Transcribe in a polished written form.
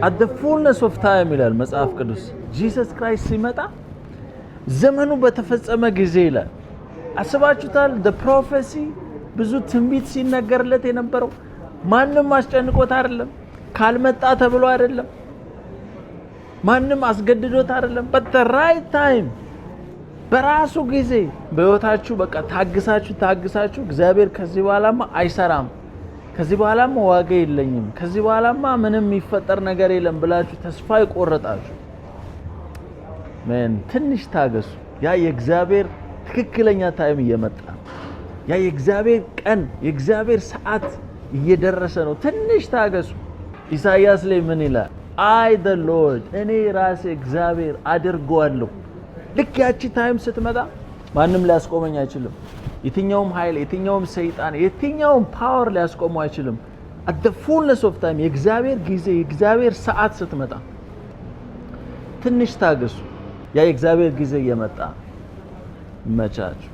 at the fullness of time ይላል መጽሐፍ ቅዱስ Jesus Christ ሲመጣ ዘመኑ በተፈጸመ ጊዜ ይላል አስባችሁታል the prophecy ብዙ ትንቢት ሲነገርለት የነበረው ማንንም አስጨንቆት አይደለም ካልመጣ ተብሎ አይደለም ማንንም አስገድዶት አይደለም but the right time በራሱ ጊዜ በህይወታችሁ በቃ ታግሳችሁ እግዚአብሔር ከዚህ በኋላማ አይሰራም ከዚህ በኋላማ ዋጋ የለኝም ከዚህ በኋላማ ምንም የሚፈጠር ነገር የለም ብላችሁ ተስፋ ይቆርጣችሁ ማን ትንሽ ታገሱ ያ የእግዚአብሔር ትክክለኛ ታይም እየመጣ ያ የእግዚአብሔር ቀን የእግዚአብሔር ሰዓት እየደረሰ ነው ትንሽ ታገሱ ኢሳይያስ ላይ ምን ይላል I the Lord እኔ ራሴ እግዚአብሔር አድርጓለሁ ልክ ያቺ ታይም ስትመጣ ማንንም ሊያስቆመኝ አይችልም የትኛውም ኃይል የትኛውም ሰይጣን የትኛውም ፓወር ሊያስቆመው አይችልም at the fullness of time የእግዚአብሔር ጊዜ የእግዚአብሔር ሰዓት ስትመጣ ትንሽ ታገሱ ያ የእግዚአብሔር ጊዜ እየመጣ ይመቻችሁ